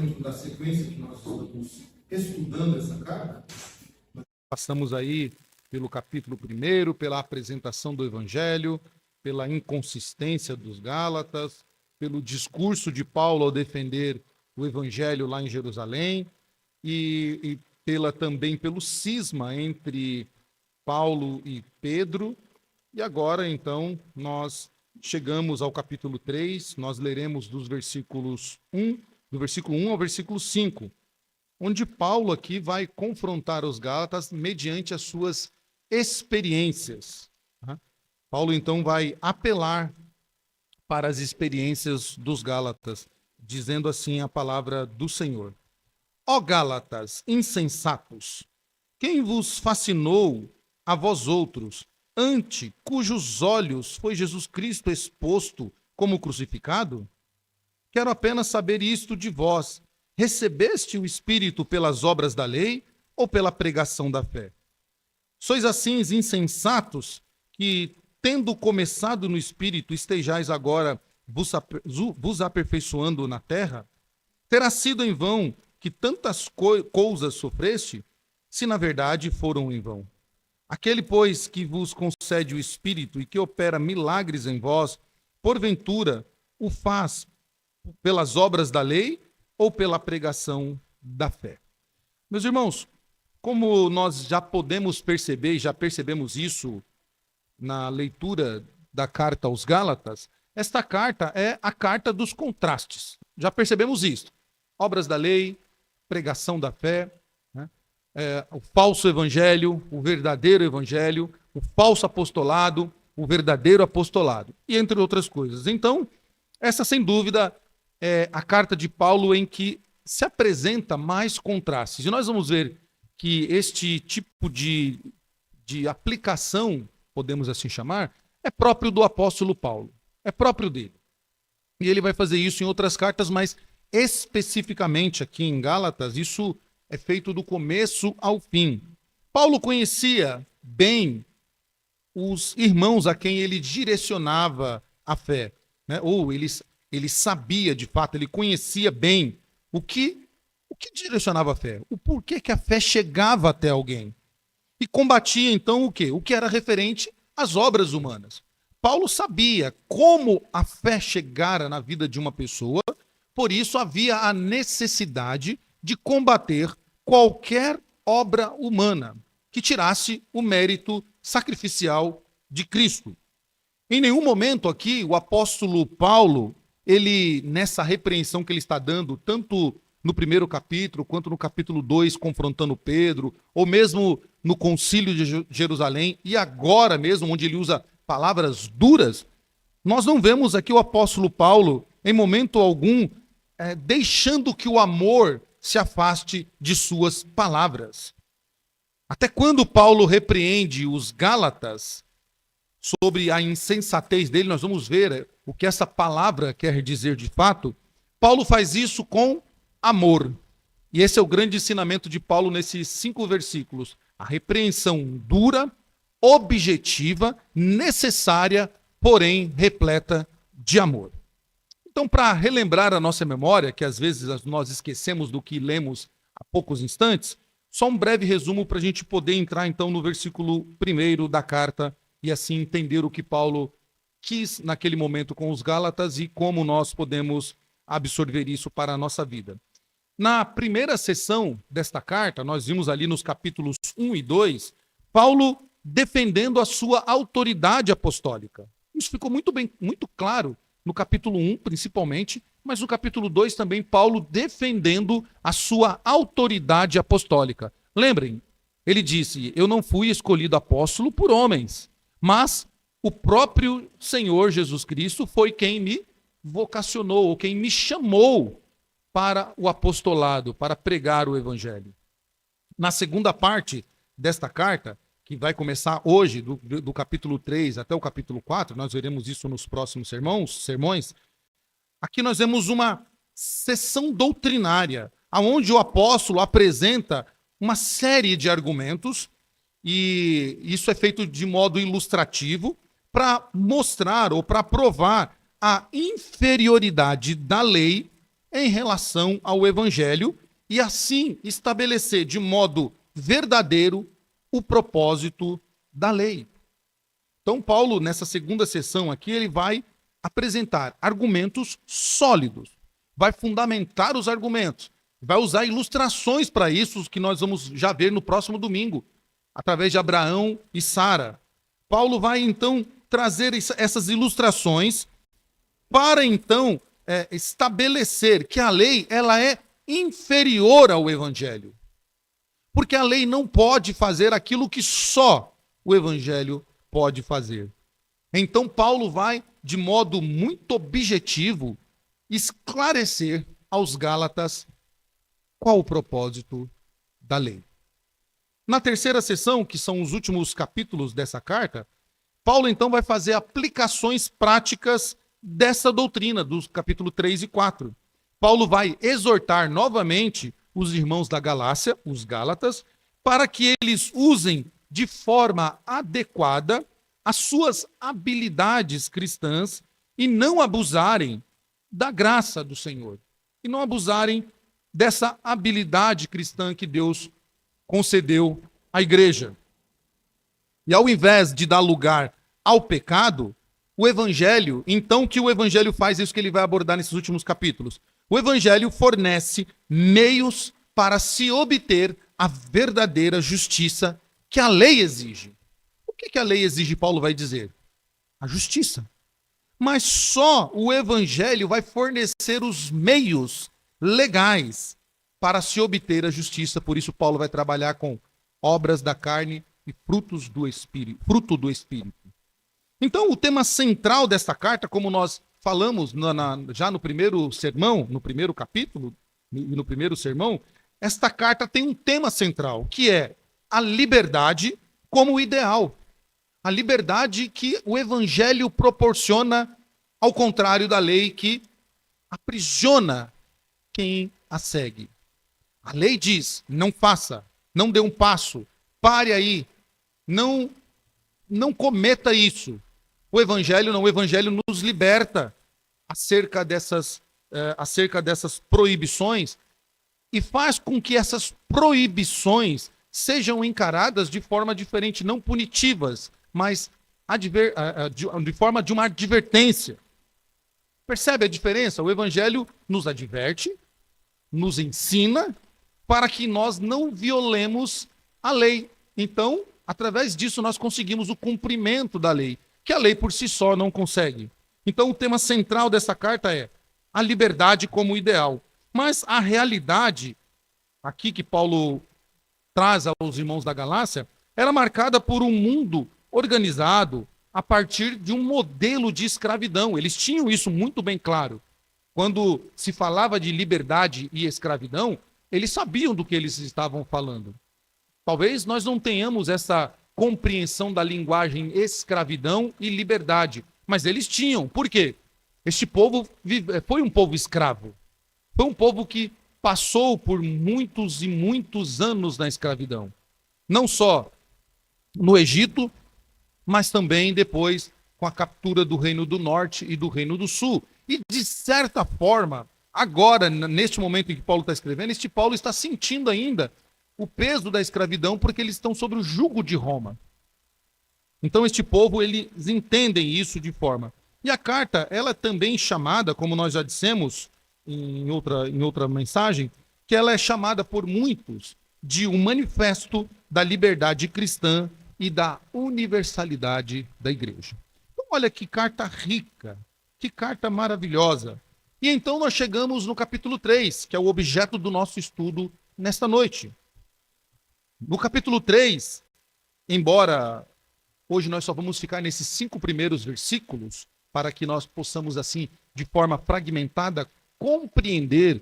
podemos dar sequência que nós estamos estudando essa carta? Passamos aí pelo capítulo 1, pela apresentação do Evangelho, pela inconsistência dos Gálatas, pelo discurso de Paulo ao defender o Evangelho lá em Jerusalém e também pelo cisma entre Paulo e Pedro. E agora, então, nós chegamos ao capítulo 3, nós leremos do versículo 1 ao versículo 5, onde Paulo aqui vai confrontar os Gálatas mediante as suas experiências. Paulo, então, vai apelar para as experiências dos Gálatas, dizendo assim a palavra do Senhor. Ó Gálatas, insensatos, quem vos fascinou a vós outros, ante cujos olhos foi Jesus Cristo exposto como crucificado? Quero apenas saber isto de vós. Recebeste o Espírito pelas obras da lei ou pela pregação da fé? Sois assim insensatos que, tendo começado no Espírito, estejais agora vos aperfeiçoando na terra? Terá sido em vão que tantas coisas sofreste, se na verdade foram em vão. Aquele, pois, que vos concede o Espírito e que opera milagres em vós, porventura o faz pelas obras da lei ou pela pregação da fé? Meus irmãos, como nós já podemos perceber, já percebemos isso na leitura da carta aos Gálatas, esta carta é a carta dos contrastes. Já percebemos isso. Obras da lei, pregação da fé, o falso evangelho, o verdadeiro evangelho, o falso apostolado, o verdadeiro apostolado, e entre outras coisas. Então, essa sem dúvida é a carta de Paulo em que se apresenta mais contrastes. E nós vamos ver que este tipo de aplicação, podemos assim chamar, é próprio do apóstolo Paulo, é próprio dele. E ele vai fazer isso em outras cartas, mas especificamente aqui em Gálatas, isso é feito do começo ao fim. Paulo conhecia bem os irmãos a quem ele direcionava a fé, né? Ou ele sabia de fato, ele conhecia bem o que direcionava a fé, o porquê que a fé chegava até alguém. E combatia então o quê? O que era referente às obras humanas. Paulo sabia como a fé chegara na vida de uma pessoa, por isso havia a necessidade de combater qualquer obra humana que tirasse o mérito sacrificial de Cristo. Em nenhum momento aqui o apóstolo Paulo, ele nessa repreensão que ele está dando, tanto no primeiro capítulo quanto no capítulo 2, confrontando Pedro, ou mesmo no concílio de Jerusalém, e agora mesmo, onde ele usa palavras duras, nós não vemos aqui o apóstolo Paulo, em momento algum, deixando que o amor se afaste de suas palavras. Até quando Paulo repreende os Gálatas sobre a insensatez dele, nós vamos ver o que essa palavra quer dizer de fato. Paulo faz isso com amor. E esse é o grande ensinamento de Paulo nesses 5 versículos. A repreensão dura, objetiva, necessária, porém repleta de amor. Então, para relembrar a nossa memória, que às vezes nós esquecemos do que lemos há poucos instantes, só um breve resumo para a gente poder entrar então no versículo 1 da carta e assim entender o que Paulo quis naquele momento com os Gálatas e como nós podemos absorver isso para a nossa vida. Na primeira sessão desta carta, nós vimos ali nos capítulos 1 e 2, Paulo defendendo a sua autoridade apostólica. Isso ficou muito claro no capítulo 1, principalmente, mas no capítulo 2 também, Paulo defendendo a sua autoridade apostólica. Lembrem, ele disse, eu não fui escolhido apóstolo por homens, mas o próprio Senhor Jesus Cristo foi quem me vocacionou, ou quem me chamou para o apostolado, para pregar o evangelho. Na segunda parte desta carta, que vai começar hoje, do capítulo 3 até o capítulo 4, nós veremos isso nos próximos sermões, aqui nós vemos uma sessão doutrinária, onde o apóstolo apresenta uma série de argumentos, e isso é feito de modo ilustrativo, para mostrar ou para provar a inferioridade da lei em relação ao evangelho e assim estabelecer de modo verdadeiro o propósito da lei. Então, Paulo, nessa segunda sessão aqui, ele vai apresentar argumentos sólidos, vai fundamentar os argumentos, vai usar ilustrações para isso, que nós vamos já ver no próximo domingo, através de Abraão e Sara. Paulo vai, então, trazer essas ilustrações para, então, estabelecer que a lei ela é inferior ao evangelho. Porque a lei não pode fazer aquilo que só o evangelho pode fazer. Então, Paulo vai, de modo muito objetivo, esclarecer aos Gálatas qual o propósito da lei. Na terceira sessão, que são os últimos capítulos dessa carta, Paulo então vai fazer aplicações práticas dessa doutrina, dos capítulos 3 e 4. Paulo vai exortar novamente os irmãos da Galácia, os Gálatas, para que eles usem de forma adequada as suas habilidades cristãs e não abusarem da graça do Senhor. E não abusarem dessa habilidade cristã que Deus concedeu à igreja. E ao invés de dar lugar ao pecado, o evangelho, então que o evangelho faz isso que ele vai abordar nesses últimos capítulos. O evangelho fornece meios para se obter a verdadeira justiça que a lei exige. O que a lei exige, Paulo vai dizer? A justiça. Mas só o evangelho vai fornecer os meios legais para se obter a justiça. Por isso Paulo vai trabalhar com obras da carne e frutos do Espírito, fruto do Espírito. Então, o tema central desta carta, como nós falamos já no primeiro sermão, no primeiro capítulo, no primeiro sermão, esta carta tem um tema central, que é a liberdade como ideal. A liberdade que o evangelho proporciona, ao contrário da lei que aprisiona quem a segue. A lei diz, não faça, não dê um passo, pare aí, não cometa isso. O evangelho não, o evangelho nos liberta acerca dessas proibições e faz com que essas proibições sejam encaradas de forma diferente, não punitivas, mas de forma de uma advertência. Percebe a diferença? O evangelho nos adverte, nos ensina, para que nós não violemos a lei. Então, através disso, nós conseguimos o cumprimento da lei, que a lei por si só não consegue. Então, o tema central dessa carta é a liberdade como ideal. Mas a realidade, aqui que Paulo traz aos irmãos da Galácia, era marcada por um mundo organizado a partir de um modelo de escravidão. Eles tinham isso muito bem claro. Quando se falava de liberdade e escravidão, eles sabiam do que eles estavam falando. Talvez nós não tenhamos essa compreensão da linguagem escravidão e liberdade, mas eles tinham. Por quê? Este povo foi um povo escravo. Foi um povo que passou por muitos e muitos anos na escravidão. Não só no Egito, mas também depois com a captura do Reino do Norte e do Reino do Sul. E, de certa forma, agora, neste momento em que Paulo está escrevendo, este Paulo está sentindo ainda o peso da escravidão porque eles estão sob o jugo de Roma. Então, este povo, eles entendem isso de forma. E a carta, ela é também chamada, como nós já dissemos em outra mensagem, que ela é chamada por muitos de um manifesto da liberdade cristã e da universalidade da igreja. Então, olha que carta rica, que carta maravilhosa. E então nós chegamos no capítulo 3, que é o objeto do nosso estudo nesta noite. No capítulo 3, embora hoje nós só vamos ficar nesses 5 primeiros versículos, para que nós possamos, assim, de forma fragmentada, compreender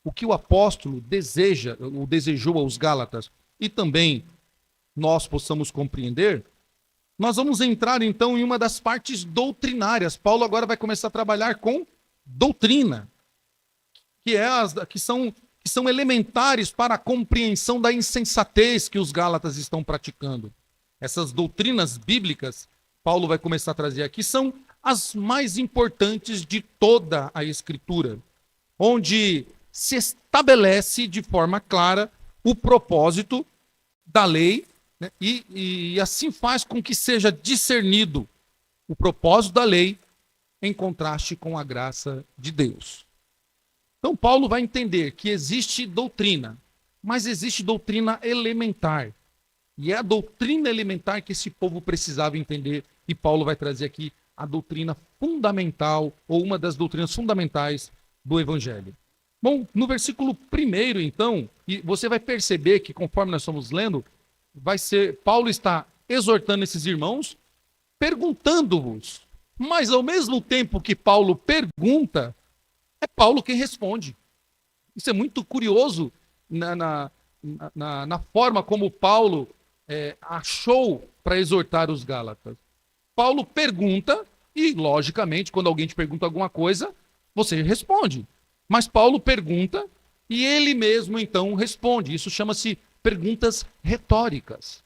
o que o apóstolo desejou aos Gálatas, e também nós possamos compreender, nós vamos entrar então em uma das partes doutrinárias. Paulo agora vai começar a trabalhar com doutrina, que são elementares para a compreensão da insensatez que os Gálatas estão praticando. Essas doutrinas bíblicas, Paulo vai começar a trazer aqui, são as mais importantes de toda a Escritura. onde se estabelece de forma clara o propósito da lei, né? E assim faz com que seja discernido o propósito da lei em contraste com a graça de Deus. Então, Paulo vai entender que existe doutrina, mas existe doutrina elementar. E é a doutrina elementar que esse povo precisava entender, e Paulo vai trazer aqui a doutrina fundamental, ou uma das doutrinas fundamentais do Evangelho. Bom, no versículo 1, então, e você vai perceber que, conforme nós estamos lendo, Paulo está exortando esses irmãos, perguntando-vos. Mas, ao mesmo tempo que Paulo pergunta, é Paulo quem responde. Isso é muito curioso na forma como Paulo achou para exortar os Gálatas. Paulo pergunta e, logicamente, quando alguém te pergunta alguma coisa, você responde. Mas Paulo pergunta e ele mesmo, então, responde. Isso chama-se perguntas retóricas.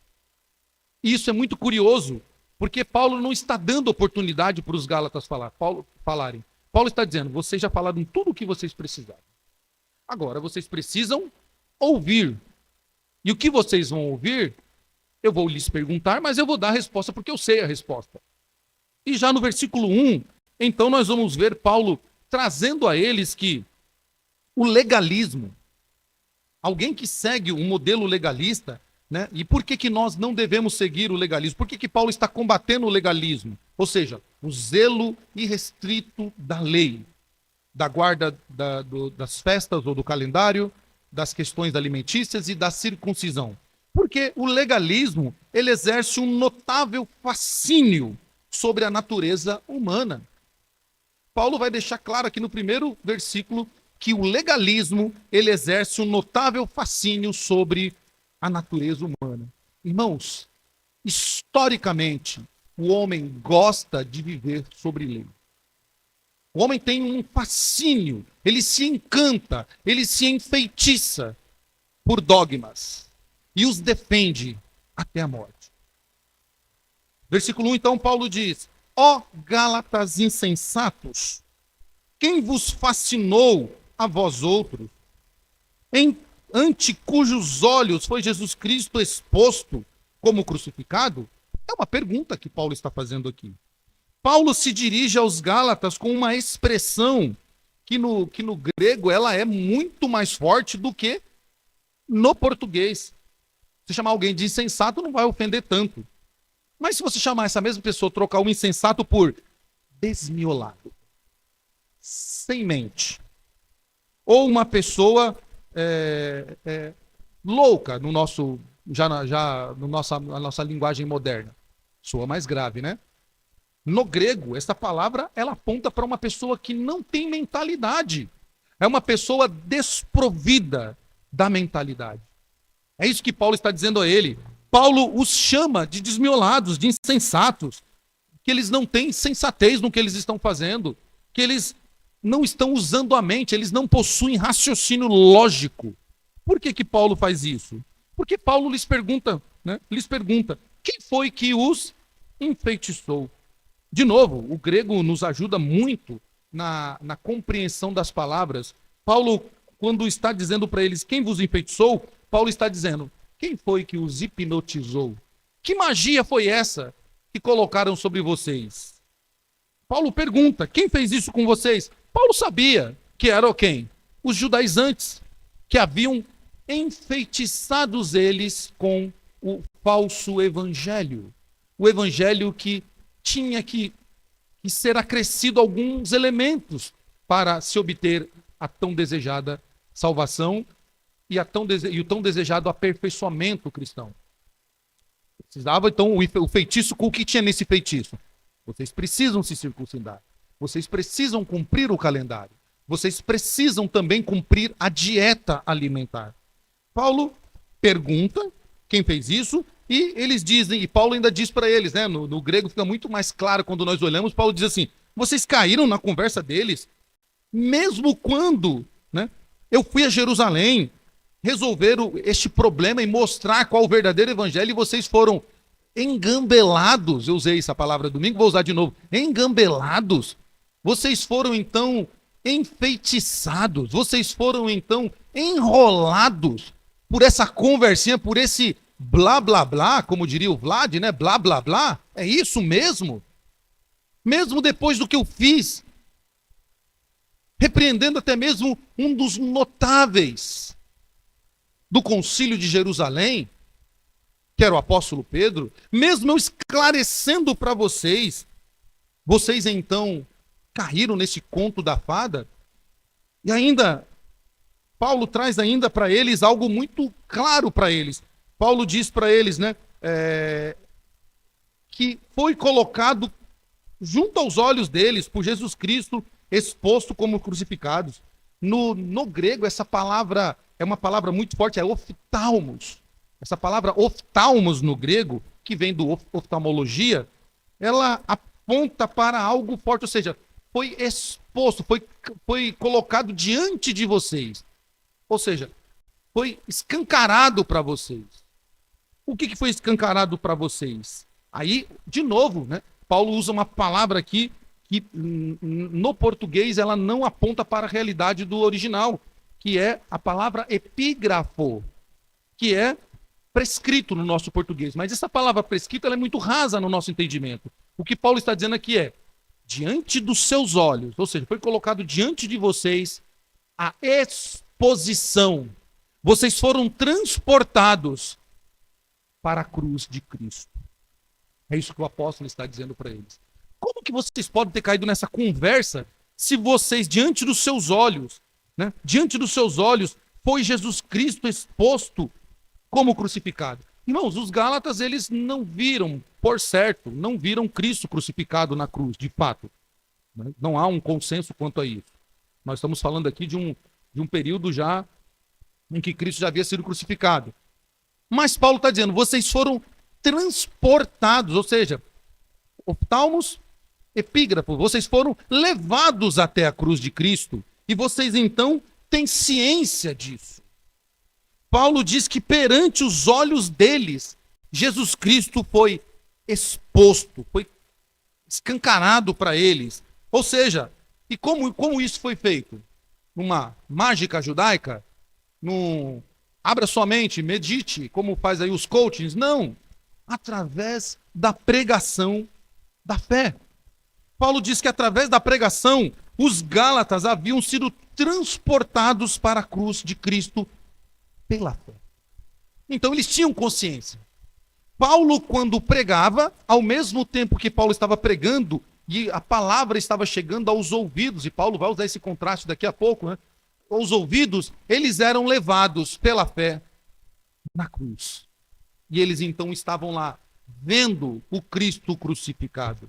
E isso é muito curioso, porque Paulo não está dando oportunidade para os Gálatas falarem. Paulo está dizendo, vocês já falaram tudo o que vocês precisaram. Agora vocês precisam ouvir. E o que vocês vão ouvir, eu vou lhes perguntar, mas eu vou dar a resposta porque eu sei a resposta. E já no versículo 1, então nós vamos ver Paulo trazendo a eles que o legalismo, alguém que segue um modelo legalista, né? E por que nós não devemos seguir o legalismo? Por que Paulo está combatendo o legalismo? Ou seja, o zelo irrestrito da lei, da guarda das festas ou do calendário, das questões alimentícias e da circuncisão. Porque o legalismo, ele exerce um notável fascínio sobre a natureza humana. Paulo vai deixar claro aqui no primeiro versículo que o legalismo, ele exerce um notável fascínio sobre a natureza humana. Irmãos, historicamente, o homem gosta de viver sobre lei. O homem tem um fascínio, ele se encanta, ele se enfeitiça por dogmas e os defende até a morte. Versículo 1, então, Paulo diz: ó Gálatas insensatos, quem vos fascinou a vós outros, ante cujos olhos foi Jesus Cristo exposto como crucificado? É uma pergunta que Paulo está fazendo aqui. Paulo se dirige aos Gálatas com uma expressão que no grego ela é muito mais forte do que no português. Se chamar alguém de insensato não vai ofender tanto. Mas se você chamar essa mesma pessoa, trocar o insensato por desmiolado, sem mente, ou uma pessoa louca no nosso na nossa linguagem moderna, soa mais grave, né? No grego, essa palavra ela aponta para uma pessoa que não tem mentalidade. É uma pessoa desprovida da mentalidade. É isso que Paulo está dizendo a ele. Paulo os chama de desmiolados, de insensatos, que eles não têm sensatez no que eles estão fazendo, que eles não estão usando a mente, eles não possuem raciocínio lógico. Por que Paulo faz isso? Porque Paulo lhes pergunta, quem foi que os enfeitiçou? De novo, o grego nos ajuda muito na compreensão das palavras. Paulo, quando está dizendo para eles quem vos enfeitiçou, Paulo está dizendo, quem foi que os hipnotizou? Que magia foi essa que colocaram sobre vocês? Paulo pergunta, quem fez isso com vocês? Paulo sabia que eram quem? Os judaizantes, que haviam enfeitiçados eles com o falso evangelho. O evangelho que tinha que ser acrescido alguns elementos para se obter a tão desejada salvação e o tão desejado aperfeiçoamento cristão. Precisava, então, o feitiço, com o que tinha nesse feitiço? Vocês precisam se circuncidar. Vocês precisam cumprir o calendário. Vocês precisam também cumprir a dieta alimentar. Paulo pergunta quem fez isso, e eles dizem, e Paulo ainda diz para eles, né? No grego fica muito mais claro quando nós olhamos, Paulo diz assim, vocês caíram na conversa deles, mesmo quando, né, eu fui a Jerusalém resolver este problema e mostrar qual o verdadeiro evangelho, e vocês foram engambelados, eu usei essa palavra domingo, vou usar de novo, engambelados, vocês foram então enfeitiçados, vocês foram então enrolados por essa conversinha, por esse blá blá blá, como diria o Vlad, né? Blá blá blá. É isso mesmo? Mesmo depois do que eu fiz, repreendendo até mesmo um dos notáveis do Concílio de Jerusalém, que era o apóstolo Pedro, mesmo eu esclarecendo para vocês, vocês então caíram nesse conto da fada, e ainda, Paulo traz ainda para eles algo muito claro para eles. Paulo diz para eles, né, que foi colocado junto aos olhos deles por Jesus Cristo, exposto como crucificados. No grego, essa palavra é uma palavra muito forte, é oftalmos. Essa palavra oftalmos no grego, que vem do oftalmologia, ela aponta para algo forte, ou seja, foi exposto, foi colocado diante de vocês. Ou seja, foi escancarado para vocês. O que foi escancarado para vocês? Aí, de novo, né, Paulo usa uma palavra aqui que no português ela não aponta para a realidade do original, que é a palavra epígrafo, que é prescrito no nosso português. Mas essa palavra prescrito ela é muito rasa no nosso entendimento. O que Paulo está dizendo aqui é, diante dos seus olhos, ou seja, foi colocado diante de vocês a exposição. Vocês foram transportados para a cruz de Cristo. É isso que o apóstolo está dizendo para eles. Como que vocês podem ter caído nessa conversa se vocês, diante dos seus olhos, né, diante dos seus olhos, foi Jesus Cristo exposto como crucificado? Irmãos, os Gálatas, eles não viram, por certo, não viram Cristo crucificado na cruz, de fato. Não há um consenso quanto a isso. Nós estamos falando aqui de um período já em que Cristo já havia sido crucificado. Mas Paulo está dizendo, vocês foram transportados, ou seja, oftalmos, epígrafo, vocês foram levados até a cruz de Cristo e vocês então têm ciência disso. Paulo diz que perante os olhos deles, Jesus Cristo foi exposto, foi escancarado para eles. Ou seja, e como isso foi feito? Numa mágica judaica? Abra sua mente, medite, como faz aí os coachings? Não. Através da pregação da fé. Paulo diz que através da pregação, os Gálatas haviam sido transportados para a cruz de Cristo pela fé. Então eles tinham consciência. Paulo, quando pregava, ao mesmo tempo que Paulo estava pregando, e a palavra estava chegando aos ouvidos, e Paulo vai usar esse contraste daqui a pouco, né? Os ouvidos, eles eram levados pela fé na cruz. E eles então estavam lá, vendo o Cristo crucificado.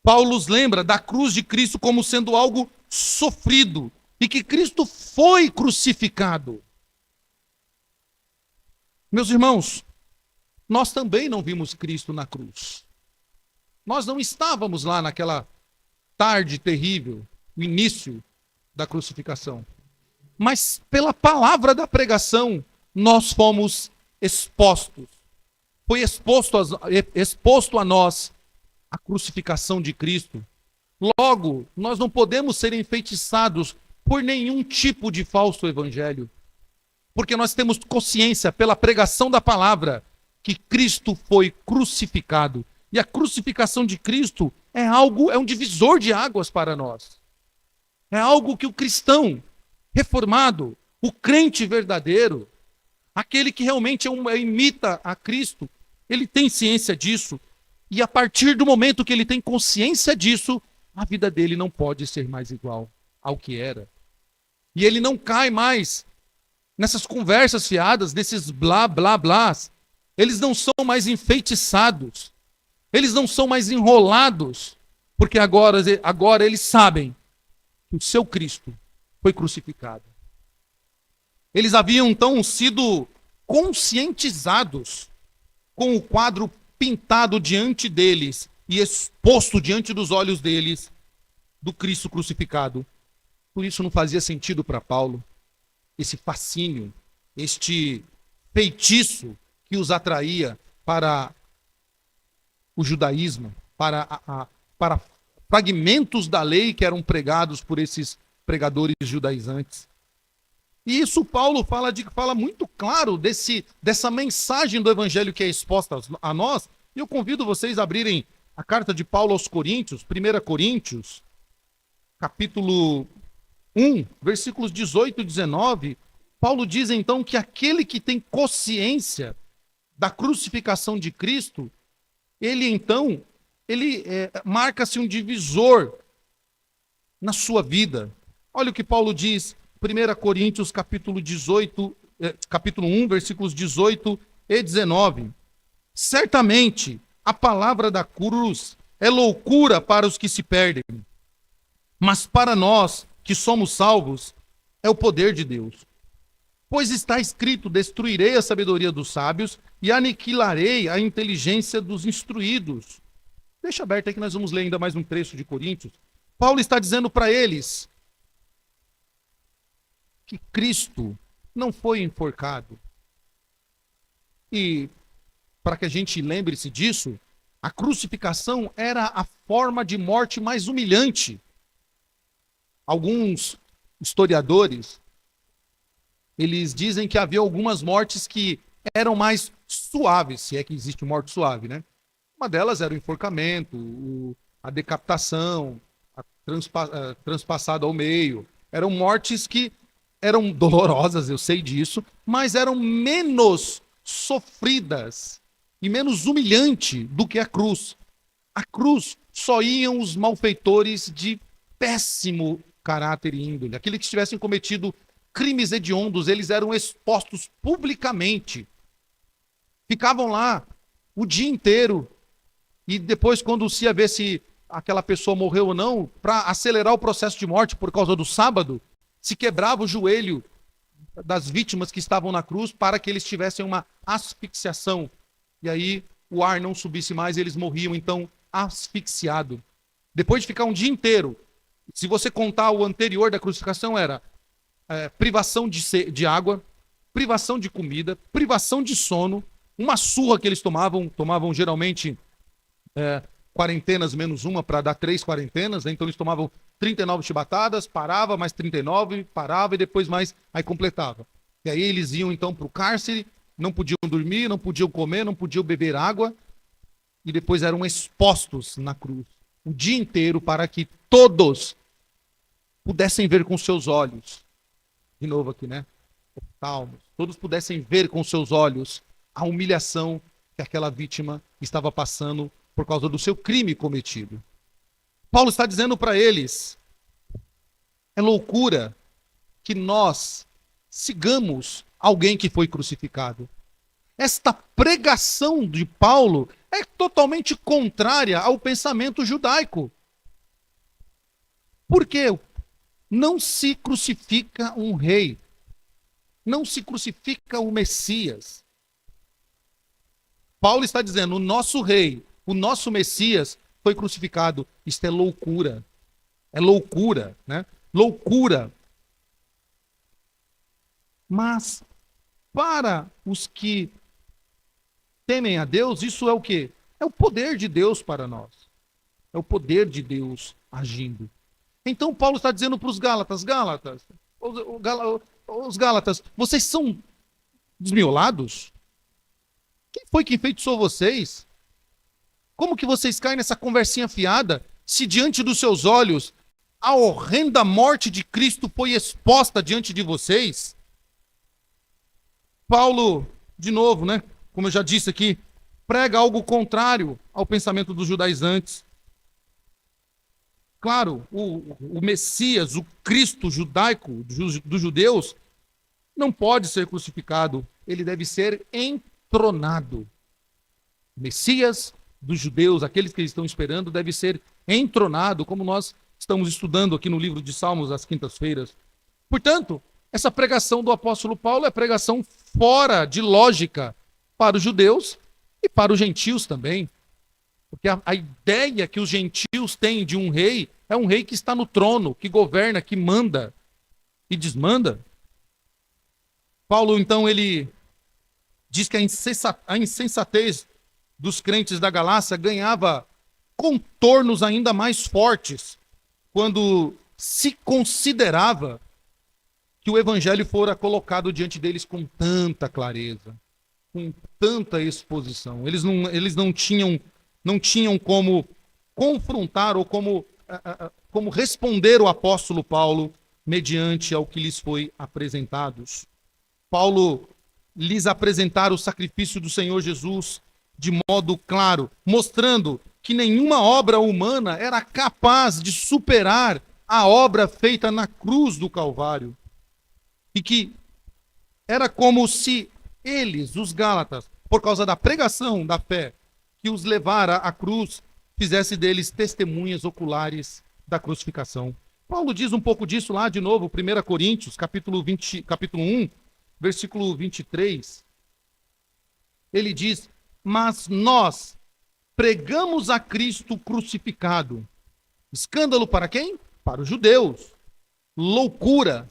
Paulo os lembra da cruz de Cristo como sendo algo sofrido, e que Cristo foi crucificado. Meus irmãos, nós também não vimos Cristo na cruz. Nós não estávamos lá naquela tarde terrível, o início da crucificação. Mas pela palavra da pregação, nós fomos expostos. Foi exposto a nós a crucificação de Cristo. Logo, nós não podemos ser enfeitiçados por nenhum tipo de falso evangelho. Porque nós temos consciência pela pregação da palavra que Cristo foi crucificado. E a crucificação de Cristo é um divisor de águas para nós. É algo que o cristão reformado, o crente verdadeiro, aquele que realmente imita a Cristo, ele tem ciência disso. E a partir do momento que ele tem consciência disso, a vida dele não pode ser mais igual ao que era. E ele não cai mais nessas conversas fiadas, nesses blá, blá, blás. Eles não são mais enfeitiçados. Eles não são mais enrolados. Porque agora eles sabem que o seu Cristo foi crucificado. Eles haviam então sido conscientizados com o quadro pintado diante deles e exposto diante dos olhos deles do Cristo crucificado. Por isso não fazia sentido para Paulo esse fascínio, este feitiço que os atraía para o judaísmo, para fragmentos da lei que eram pregados por esses pregadores judaizantes. E isso Paulo fala muito claro dessa mensagem do evangelho que é exposta a nós. E eu convido vocês a abrirem a carta de Paulo aos Coríntios, 1 Coríntios, capítulo 1, versículos 18 e 19. Paulo diz então que aquele que tem consciência da crucificação de Cristo, ele marca-se um divisor na sua vida. Olha o que Paulo diz, 1 Coríntios capítulo 1, versículos 18 e 19. Certamente a palavra da cruz é loucura para os que se perdem, mas para nós que somos salvos é o poder de Deus. Pois está escrito: destruirei a sabedoria dos sábios e aniquilarei a inteligência dos instruídos. Deixa aberto aí que nós vamos ler ainda mais um trecho de Coríntios. Paulo está dizendo para eles que Cristo não foi enforcado. E para que a gente lembre-se disso, a crucificação era a forma de morte mais humilhante. Alguns historiadores, eles dizem que havia algumas mortes que eram mais suaves, se é que existe morte suave, né? Uma delas era o enforcamento, a decapitação, a transpassada ao meio. Eram mortes que eram dolorosas, eu sei disso, mas eram menos sofridas e menos humilhante do que a cruz. A cruz só iam os malfeitores de péssimo caráter e índole. Aqueles que tivessem cometido crimes hediondos, eles eram expostos publicamente. Ficavam lá o dia inteiro. E depois, quando se ia ver se aquela pessoa morreu ou não, para acelerar o processo de morte por causa do sábado, se quebrava o joelho das vítimas que estavam na cruz para que eles tivessem uma asfixiação. E aí o ar não subisse mais e eles morriam, então, asfixiado. Depois de ficar um dia inteiro, se você contar o anterior da crucificação, era privação de água, privação de comida, privação de sono, uma surra que eles tomavam geralmente quarentenas menos uma para dar 3 quarentenas, né? Então eles tomavam 39 chibatadas, parava, mais 39, parava e depois mais, aí completava. E aí eles iam então para o cárcere, não podiam dormir, não podiam comer, não podiam beber água, e depois eram expostos na cruz o dia inteiro para que todos pudessem ver com seus olhos. De novo aqui, né? Calmos. Todos pudessem ver com seus olhos a humilhação que aquela vítima estava passando por causa do seu crime cometido. Paulo está dizendo para eles: é loucura que nós sigamos alguém que foi crucificado. Esta pregação de Paulo é totalmente contrária ao pensamento judaico. Por quê? Não se crucifica um rei. Não se crucifica o Messias. Paulo está dizendo: o nosso rei, o nosso Messias foi crucificado. Isto é loucura. É loucura, né? Loucura. Mas para os que temem a Deus, isso é o quê? É o poder de Deus para nós. É o poder de Deus agindo. Então Paulo está dizendo para os Gálatas: os Gálatas, vocês são desmiolados? Quem foi que enfeitiçou vocês? Como que vocês caem nessa conversinha fiada, se diante dos seus olhos a horrenda morte de Cristo foi exposta diante de vocês? Paulo, de novo, né? Como eu já disse aqui, prega algo contrário ao pensamento dos judaizantes. Claro, o Messias, o Cristo judaico dos judeus, não pode ser crucificado. Ele deve ser entronado. O Messias dos judeus, aqueles que eles estão esperando, deve ser entronado, como nós estamos estudando aqui no livro de Salmos às quintas-feiras. Portanto, essa pregação do apóstolo Paulo é pregação fora de lógica para os judeus e para os gentios também. Porque a ideia que os gentios têm de um rei é um rei que está no trono, que governa, que manda e desmanda. Paulo, então, ele diz que a insensatez dos crentes da Galácia ganhava contornos ainda mais fortes quando se considerava que o evangelho fora colocado diante deles com tanta clareza, com tanta exposição. Eles não tinham como confrontar ou como responder o apóstolo Paulo mediante ao que lhes foi apresentado. Paulo lhes apresentar o sacrifício do Senhor Jesus de modo claro, mostrando que nenhuma obra humana era capaz de superar a obra feita na cruz do Calvário. E que era como se eles, os Gálatas, por causa da pregação da fé que os levara à cruz, fizesse deles testemunhas oculares da crucificação. Paulo diz um pouco disso lá de novo, 1 Coríntios, capítulo 1, versículo 23. Ele diz: mas nós pregamos a Cristo crucificado. Escândalo para quem? Para os judeus. Loucura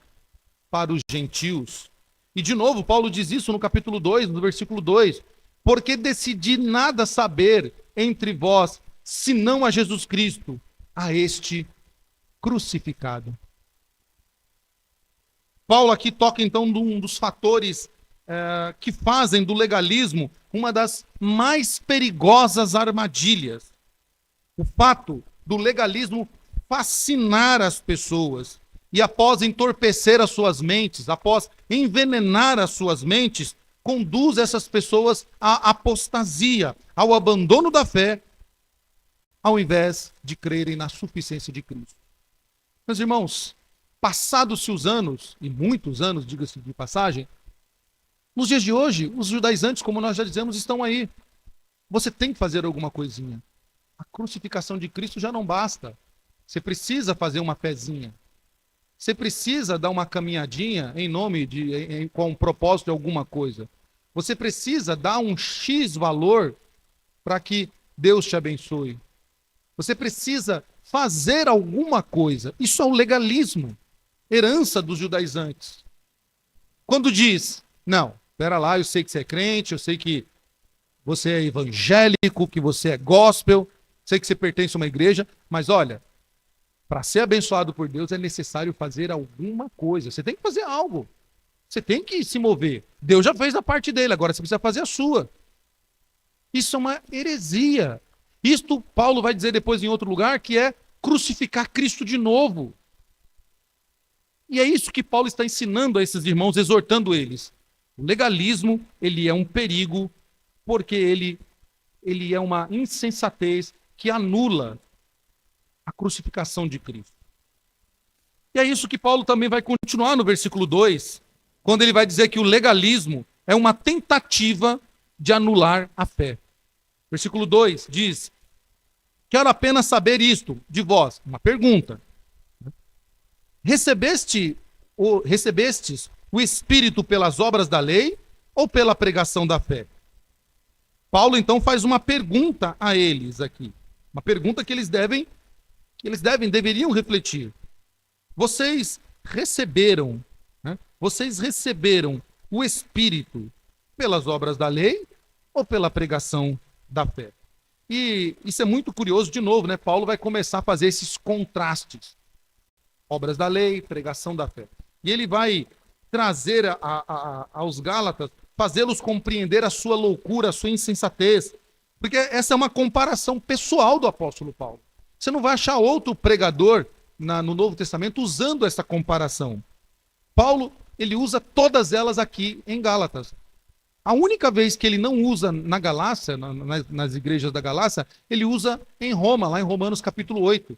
para os gentios. E de novo, Paulo diz isso no capítulo 2, no versículo 2. Porque decidi nada saber entre vós, senão a Jesus Cristo, a este crucificado. Paulo aqui toca então num dos fatores que fazem do legalismo uma das mais perigosas armadilhas. O fato do legalismo fascinar as pessoas e após entorpecer as suas mentes, após envenenar as suas mentes, conduz essas pessoas à apostasia, ao abandono da fé, ao invés de crerem na suficiência de Cristo. Meus irmãos, passados-se os anos, e muitos anos, diga-se de passagem, nos dias de hoje, os judaizantes, como nós já dizemos, estão aí. Você tem que fazer alguma coisinha. A crucificação de Cristo já não basta. Você precisa fazer uma fezinha. Você precisa dar uma caminhadinha com o propósito de alguma coisa. Você precisa dar um X valor para que Deus te abençoe. Você precisa fazer alguma coisa. Isso é o legalismo, herança dos judaizantes. Quando diz, não, espera lá, eu sei que você é crente, eu sei que você é evangélico, que você é gospel, sei que você pertence a uma igreja, mas olha, para ser abençoado por Deus é necessário fazer alguma coisa. Você tem que fazer algo. Você tem que se mover. Deus já fez a parte dele, agora você precisa fazer a sua. Isso é uma heresia. Isto Paulo vai dizer depois em outro lugar, que é crucificar Cristo de novo. E é isso que Paulo está ensinando a esses irmãos, exortando eles. O legalismo, ele é um perigo, porque ele é uma insensatez que anula a crucificação de Cristo. E é isso que Paulo também vai continuar no versículo 2, quando ele vai dizer que o legalismo é uma tentativa de anular a fé. Versículo 2 diz: quero apenas saber isto de vós. Uma pergunta. Recebestes o Espírito pelas obras da lei ou pela pregação da fé? Paulo então faz uma pergunta a eles aqui. Uma pergunta que deveriam refletir. Vocês receberam o Espírito pelas obras da lei ou pela pregação da fé? E isso é muito curioso, de novo, né? Paulo vai começar a fazer esses contrastes. Obras da lei, pregação da fé. E ele vai trazer aos Gálatas, fazê-los compreender a sua loucura, a sua insensatez. Porque essa é uma comparação pessoal do apóstolo Paulo. Você não vai achar outro pregador no Novo Testamento usando essa comparação. Paulo, ele usa todas elas aqui em Gálatas. A única vez que ele não usa na Galácia, nas igrejas da Galácia, ele usa em Roma, lá em Romanos capítulo 8.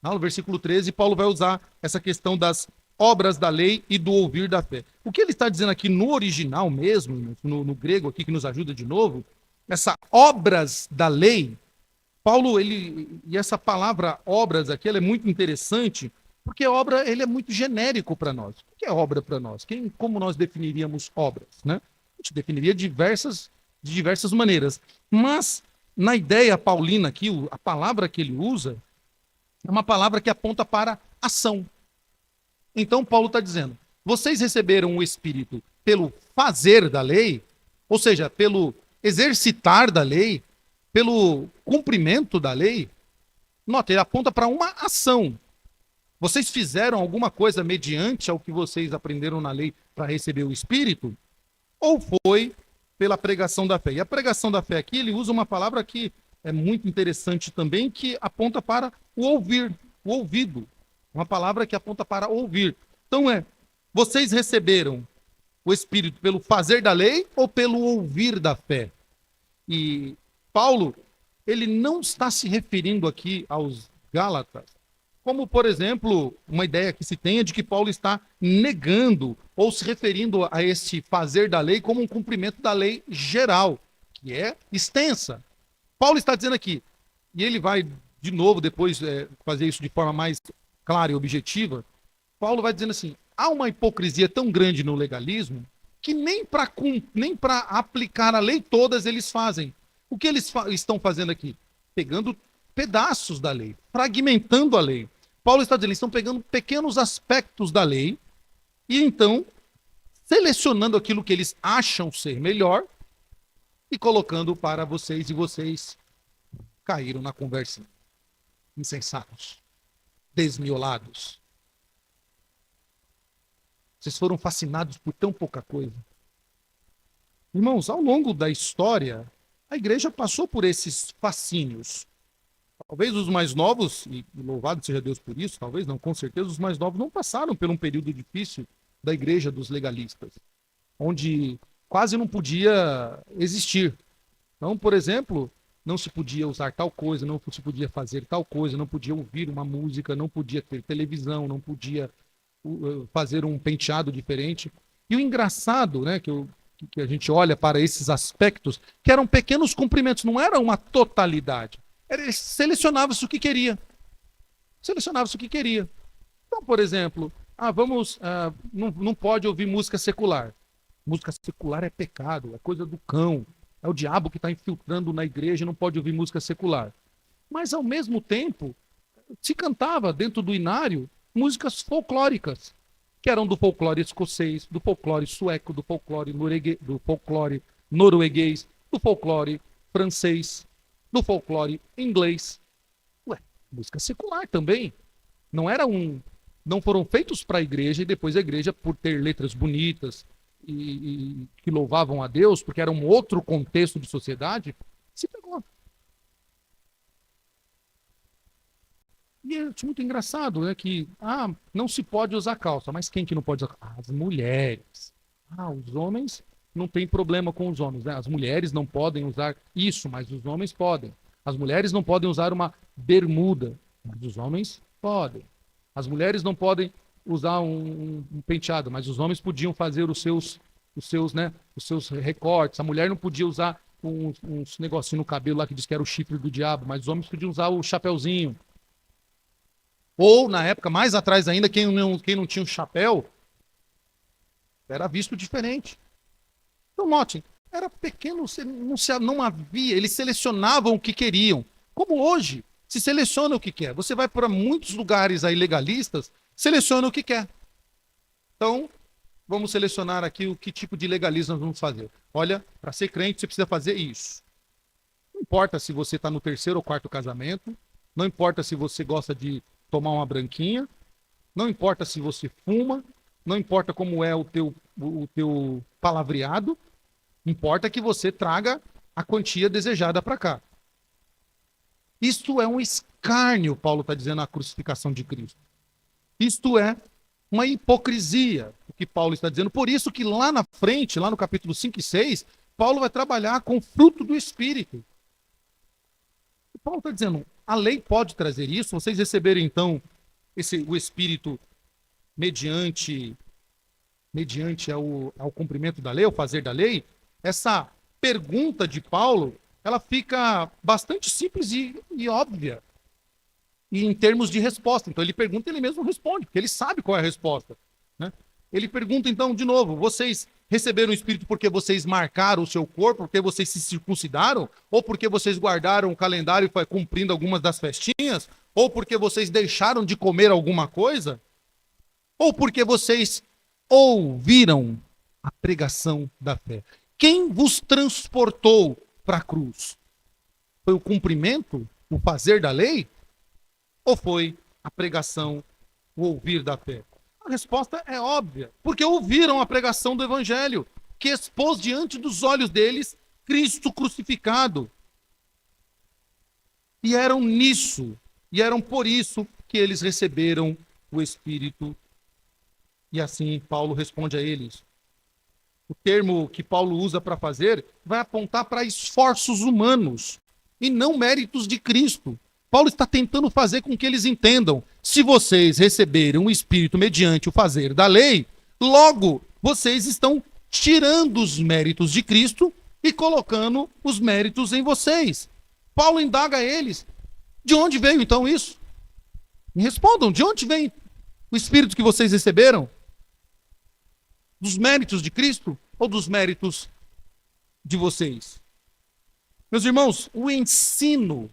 No versículo 13, Paulo vai usar essa questão das obras da lei e do ouvir da fé. O que ele está dizendo aqui no original mesmo, no grego aqui que nos ajuda de novo, essa obras da lei, Paulo, e essa palavra obras aqui, ela é muito interessante, porque obra, ele é muito genérico para nós. O que é obra para nós? Como nós definiríamos obras, né? A gente definiria de diversas maneiras. Mas, na ideia paulina aqui, a palavra que ele usa é uma palavra que aponta para ação. Então, Paulo está dizendo, vocês receberam o Espírito pelo fazer da lei, ou seja, pelo exercitar da lei, pelo cumprimento da lei, nota, ele aponta para uma ação. Vocês fizeram alguma coisa mediante ao que vocês aprenderam na lei para receber o Espírito? Ou foi pela pregação da fé? E a pregação da fé aqui, ele usa uma palavra que é muito interessante também, que aponta para o ouvir, o ouvido. Uma palavra que aponta para ouvir. Então vocês receberam o Espírito pelo fazer da lei ou pelo ouvir da fé? E Paulo, ele não está se referindo aqui aos Gálatas, como, por exemplo, uma ideia que se tem é de que Paulo está negando ou se referindo a este fazer da lei como um cumprimento da lei geral, que é extensa. Paulo está dizendo aqui, e ele vai de novo depois fazer isso de forma mais clara e objetiva, Paulo vai dizendo assim, há uma hipocrisia tão grande no legalismo que nem para aplicar a lei todas eles fazem. O que eles estão fazendo aqui? Pegando pedaços da lei, fragmentando a lei. Paulo está dizendo, eles estão pegando pequenos aspectos da lei e então selecionando aquilo que eles acham ser melhor e colocando para vocês, e vocês caíram na conversa. Insensatos, desmiolados. Vocês foram fascinados por tão pouca coisa. Irmãos, ao longo da história, a igreja passou por esses fascínios. Talvez os mais novos, e louvado seja Deus por isso, talvez não, com certeza os mais novos não passaram por um período difícil da igreja dos legalistas, onde quase não podia existir. Então, por exemplo, não se podia usar tal coisa, não se podia fazer tal coisa, não podia ouvir uma música, não podia ter televisão, não podia fazer um penteado diferente. E o engraçado, né, que a gente olha para esses aspectos, que eram pequenos cumprimentos, não era uma totalidade. Selecionava-se o que queria. Selecionava-se o que queria. Então, por exemplo, não pode ouvir música secular. Música secular é pecado, é coisa do cão. É o diabo que está infiltrando na igreja e não pode ouvir música secular. Mas, ao mesmo tempo, se cantava dentro do inário músicas folclóricas, que eram do folclore escocês, do folclore sueco, do folclore norueguês, do folclore francês, do folclore inglês. Música secular também. Não foram feitos para a igreja, e depois a igreja, por ter letras bonitas e que louvavam a Deus, porque era um outro contexto de sociedade, se pegou. E é muito engraçado, né, que não se pode usar calça, mas quem que não pode usar? As mulheres. Os homens não tem problema com os homens, né? As mulheres não podem usar isso, mas os homens podem. As mulheres não podem usar uma bermuda, mas os homens podem. As mulheres não podem usar um penteado, mas os homens podiam fazer os seus recortes. A mulher não podia usar uns negocinho no cabelo lá que diz que era o chifre do diabo, mas os homens podiam usar o chapéuzinho. Ou, na época, mais atrás ainda, quem não tinha um chapéu era visto diferente. Então, notem, era pequeno, não havia, eles selecionavam o que queriam. Como hoje, se seleciona o que quer. Você vai para muitos lugares aí legalistas, seleciona o que quer. Então, vamos selecionar aqui o que tipo de legalismo nós vamos fazer. Olha, para ser crente, você precisa fazer isso. Não importa se você está no 3º ou 4º casamento, não importa se você gosta de tomar uma branquinha, não importa se você fuma, não importa como é o teu palavreado, importa que você traga a quantia desejada para cá. Isto é um escárnio, Paulo está dizendo, na crucificação de Cristo. Isto é uma hipocrisia, o que Paulo está dizendo. Por isso que lá na frente, lá no capítulo 5 e 6, Paulo vai trabalhar com o fruto do Espírito. E Paulo está dizendo, a lei pode trazer isso, vocês receberem então o Espírito mediante ao cumprimento da lei, ao fazer da lei. Essa pergunta de Paulo, ela fica bastante simples e óbvia e em termos de resposta. Então ele pergunta e ele mesmo responde, porque ele sabe qual é a resposta, né? Ele pergunta então de novo, vocês receberam o Espírito porque vocês marcaram o seu corpo, porque vocês se circuncidaram, ou porque vocês guardaram o calendário e foi cumprindo algumas das festinhas, ou porque vocês deixaram de comer alguma coisa, ou porque vocês ouviram a pregação da fé? Quem vos transportou para a cruz? Foi o cumprimento, o fazer da lei? Ou foi a pregação, o ouvir da fé? A resposta é óbvia, porque ouviram a pregação do evangelho, que expôs diante dos olhos deles Cristo crucificado. E eram nisso, e eram por isso que eles receberam o Espírito. E assim Paulo responde a eles. O termo que Paulo usa para fazer vai apontar para esforços humanos e não méritos de Cristo. Paulo está tentando fazer com que eles entendam: se vocês receberam o Espírito mediante o fazer da lei, logo vocês estão tirando os méritos de Cristo e colocando os méritos em vocês. Paulo indaga a eles: de onde veio então isso? Me respondam, de onde vem o Espírito que vocês receberam? Dos méritos de Cristo ou dos méritos de vocês? Meus irmãos, o ensino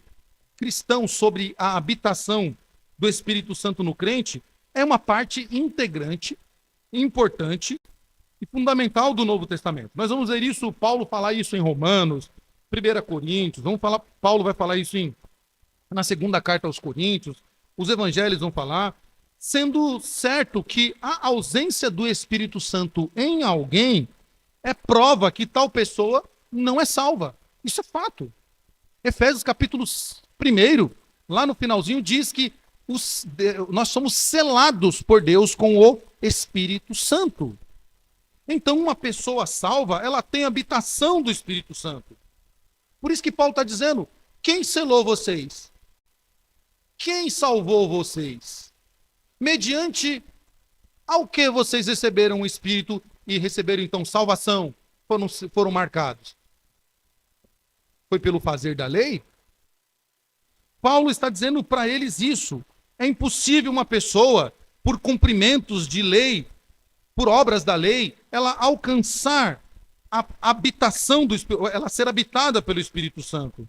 cristão sobre a habitação do Espírito Santo no crente é uma parte integrante, importante e fundamental do Novo Testamento. Nós vamos ver isso, Paulo falar isso em Romanos, 1 Coríntios, Paulo vai falar isso na segunda carta aos Coríntios, os evangelhos vão falar, sendo certo que a ausência do Espírito Santo em alguém é prova que tal pessoa não é salva. Isso é fato. Efésios capítulo 1, lá no finalzinho, diz que nós somos selados por Deus com o Espírito Santo. Então, uma pessoa salva, ela tem habitação do Espírito Santo. Por isso que Paulo está dizendo: quem selou vocês? Quem salvou vocês? Mediante ao que vocês receberam o Espírito e receberam então salvação, foram marcados? Foi pelo fazer da lei? Paulo está dizendo para eles isso. É impossível uma pessoa, por cumprimentos de lei, por obras da lei, ela alcançar a habitação do Espírito, ela ser habitada pelo Espírito Santo.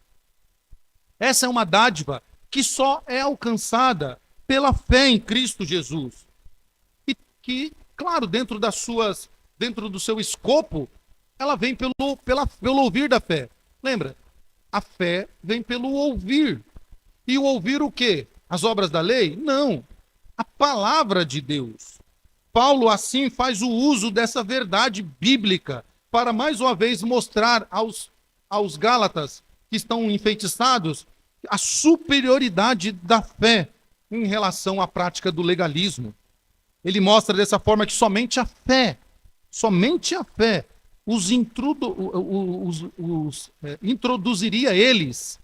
Essa é uma dádiva que só é alcançada pela fé em Cristo Jesus. E que, claro, dentro do seu escopo, ela vem pelo ouvir da fé. Lembra? A fé vem pelo ouvir. E o ouvir o quê? As obras da lei? Não. A palavra de Deus. Paulo, assim, faz o uso dessa verdade bíblica para, mais uma vez, mostrar aos Gálatas que estão enfeitiçados a superioridade da fé em relação à prática do legalismo. Ele mostra dessa forma que somente a fé introduziria eles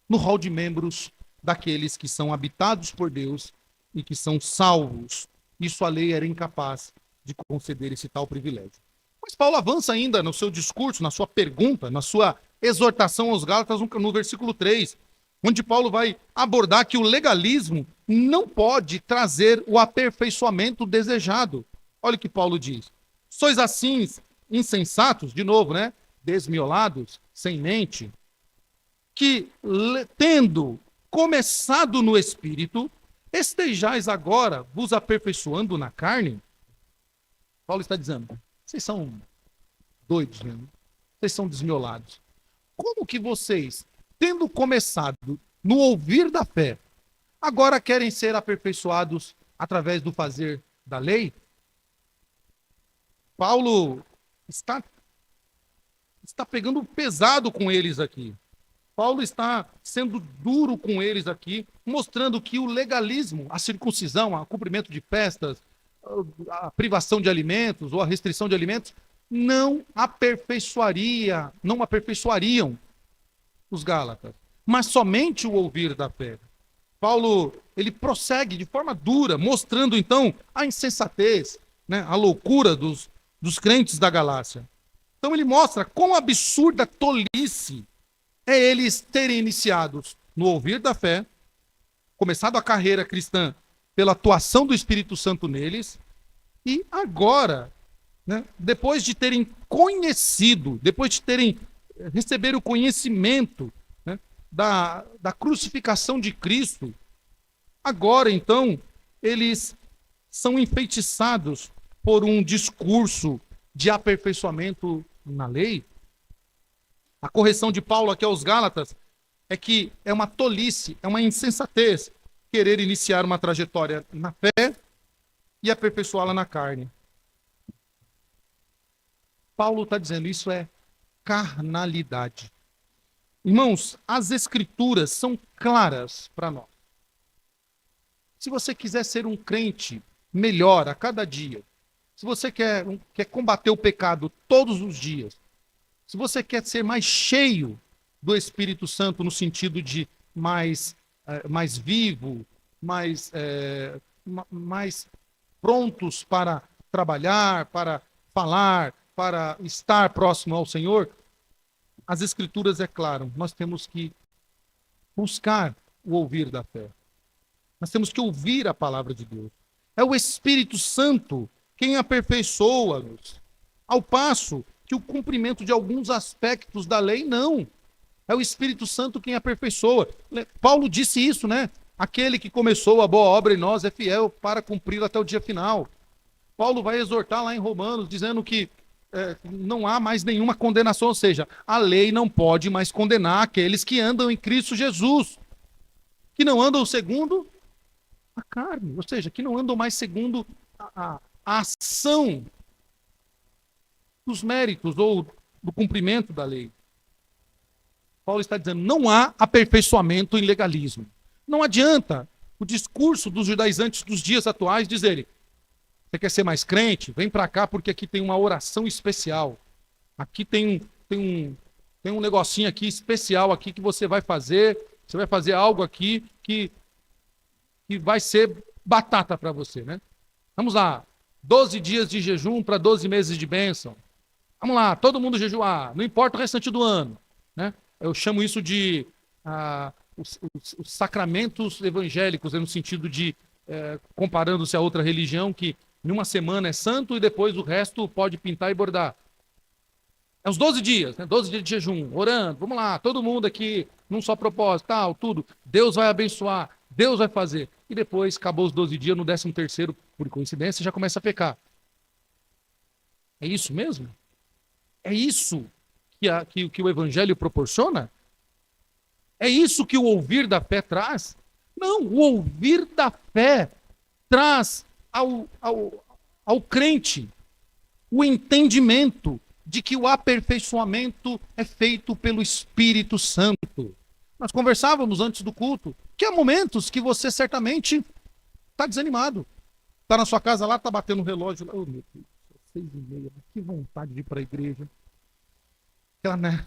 no rol de membros daqueles que são habitados por Deus e que são salvos. Isso a lei era incapaz de conceder esse tal privilégio. Mas Paulo avança ainda no seu discurso, na sua pergunta, na sua exortação aos Gálatas, no versículo 3, onde Paulo vai abordar que o legalismo não pode trazer o aperfeiçoamento desejado. Olha o que Paulo diz: sois assim insensatos, de novo, né? Desmiolados, sem mente, que tendo começado no Espírito, estejais agora vos aperfeiçoando na carne. Paulo está dizendo: vocês são doidos mesmo, vocês são desmiolados. Como que vocês, tendo começado no ouvir da fé, agora querem ser aperfeiçoados através do fazer da lei? Paulo está pegando pesado com eles aqui. Paulo está sendo duro com eles aqui, mostrando que o legalismo, a circuncisão, o cumprimento de festas, a privação de alimentos ou a restrição de alimentos, não aperfeiçoariam os Gálatas, mas somente o ouvir da fé. Paulo, ele prossegue de forma dura, mostrando então a insensatez, né, a loucura dos crentes da Galácia. Então ele mostra quão absurda tolice é eles terem iniciado no ouvir da fé, começado a carreira cristã pela atuação do Espírito Santo neles, e agora, né, depois de terem conhecido, depois de terem recebido o conhecimento, né, da crucificação de Cristo, agora então eles são enfeitiçados por um discurso de aperfeiçoamento na lei. A correção de Paulo aqui aos Gálatas é que é uma tolice, é uma insensatez querer iniciar uma trajetória na fé e aperfeiçoá-la na carne. Paulo está dizendo isso é carnalidade. Irmãos, as escrituras são claras para nós. Se você quiser ser um crente melhor a cada dia, se você quer combater o pecado todos os dias, se você quer ser mais cheio do Espírito Santo no sentido de mais vivo, mais prontos para trabalhar, para falar, para estar próximo ao Senhor, as Escrituras, é claro, nós temos que buscar o ouvir da fé. Nós temos que ouvir a palavra de Deus. É o Espírito Santo quem aperfeiçoa-nos. Ao passo que o cumprimento de alguns aspectos da lei, não. É o Espírito Santo quem aperfeiçoa. Paulo disse isso, né? Aquele que começou a boa obra em nós é fiel para cumprir até o dia final. Paulo vai exortar lá em Romanos, dizendo que não há mais nenhuma condenação, ou seja, a lei não pode mais condenar aqueles que andam em Cristo Jesus, que não andam segundo a carne, ou seja, que não andam mais segundo a ação dos méritos ou do cumprimento da lei. Paulo está dizendo, não há aperfeiçoamento em legalismo. Não adianta o discurso dos judaizantes dos dias atuais dizerem, você quer ser mais crente? Vem para cá porque aqui tem uma oração especial. Aqui tem um negocinho aqui especial aqui que você vai fazer algo aqui que vai ser batata para você, né? Vamos lá, 12 dias de jejum para 12 meses de bênção. Vamos lá, todo mundo jejuar, não importa o restante do ano, né? Eu chamo isso de os sacramentos evangélicos, no sentido de, comparando-se a outra religião, que em uma semana é santo e depois o resto pode pintar e bordar. É os 12 dias, né? 12 dias de jejum, orando, vamos lá, todo mundo aqui, num só propósito, tal, tudo. Deus vai abençoar, Deus vai fazer. E depois, acabou os 12 dias, no 13º, por coincidência, já começa a pecar. É isso mesmo? É isso que o Evangelho proporciona? É isso que o ouvir da fé traz? Não, o ouvir da fé traz ao crente o entendimento de que o aperfeiçoamento é feito pelo Espírito Santo. Nós conversávamos antes do culto que há momentos que você certamente está desanimado. Está na sua casa lá, está batendo o relógio. Oh, meu Deus, 6h30, que vontade de ir para a igreja.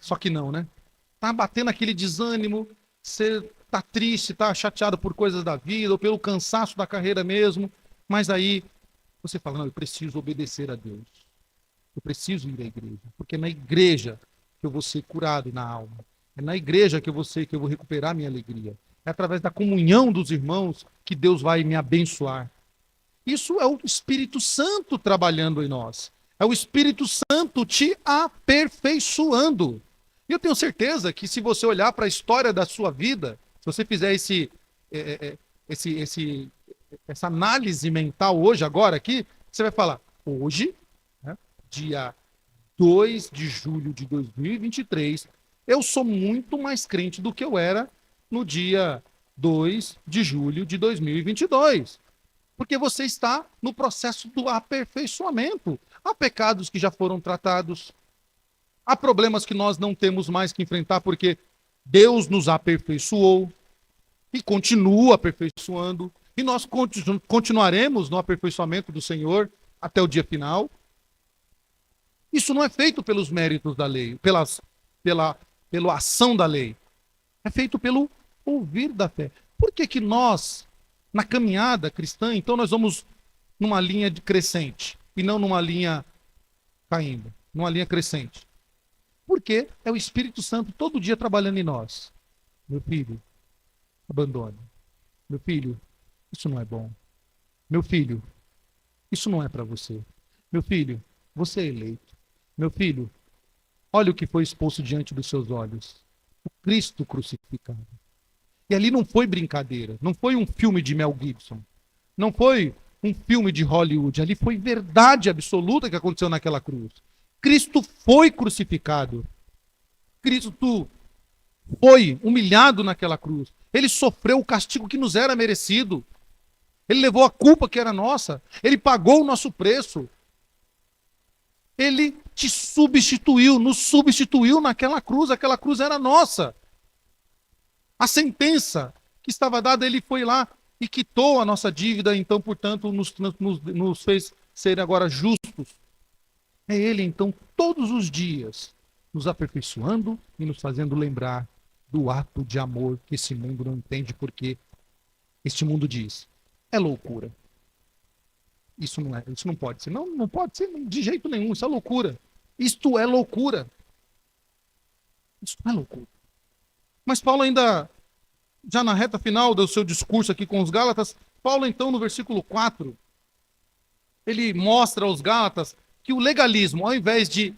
Só que não, né? Está batendo aquele desânimo, você está triste, está chateado por coisas da vida, ou pelo cansaço da carreira mesmo, mas aí você fala, não, eu preciso obedecer a Deus. Eu preciso ir à igreja, porque é na igreja que eu vou ser curado na alma. É na igreja que eu vou recuperar minha alegria. É através da comunhão dos irmãos que Deus vai me abençoar. Isso é o Espírito Santo trabalhando em nós. É o Espírito Santo te aperfeiçoando. E eu tenho certeza que se você olhar para a história da sua vida, se você fizer essa análise mental hoje, agora aqui, você vai falar, hoje, né, dia 2 de julho de 2023, eu sou muito mais crente do que eu era no dia 2 de julho de 2022. Porque você está no processo do aperfeiçoamento. Há pecados que já foram tratados. Há problemas que nós não temos mais que enfrentar porque Deus nos aperfeiçoou e continua aperfeiçoando. E nós continuaremos no aperfeiçoamento do Senhor até o dia final. Isso não é feito pelos méritos da lei, pela ação da lei. É feito pelo ouvir da fé. Por que nós, na caminhada cristã, então nós vamos numa linha crescente e não numa linha caindo, numa linha crescente? Porque é o Espírito Santo todo dia trabalhando em nós. Meu filho, abandone. Meu filho, isso não é bom. Meu filho, isso não é para você. Meu filho, você é eleito. Meu filho, olha o que foi exposto diante dos seus olhos. O Cristo crucificado. E ali não foi brincadeira, não foi um filme de Mel Gibson, não foi um filme de Hollywood, ali foi verdade absoluta que aconteceu naquela cruz. Cristo foi crucificado. Cristo foi humilhado naquela cruz. Ele sofreu o castigo que nos era merecido. Ele levou a culpa que era nossa. Ele pagou o nosso preço. Ele te substituiu, nos substituiu naquela cruz. Aquela cruz era nossa. A sentença que estava dada, ele foi lá e quitou a nossa dívida, então, portanto, nos fez ser agora justos. É ele, então, todos os dias, nos aperfeiçoando e nos fazendo lembrar do ato de amor que esse mundo não entende, porque este mundo diz, é loucura. Isso não pode ser. Não, não pode ser de jeito nenhum, isso é loucura. Isto é loucura. Isso é loucura. Mas Paulo ainda, já na reta final do seu discurso aqui com os Gálatas, Paulo então no versículo 4, ele mostra aos Gálatas que o legalismo, ao invés de...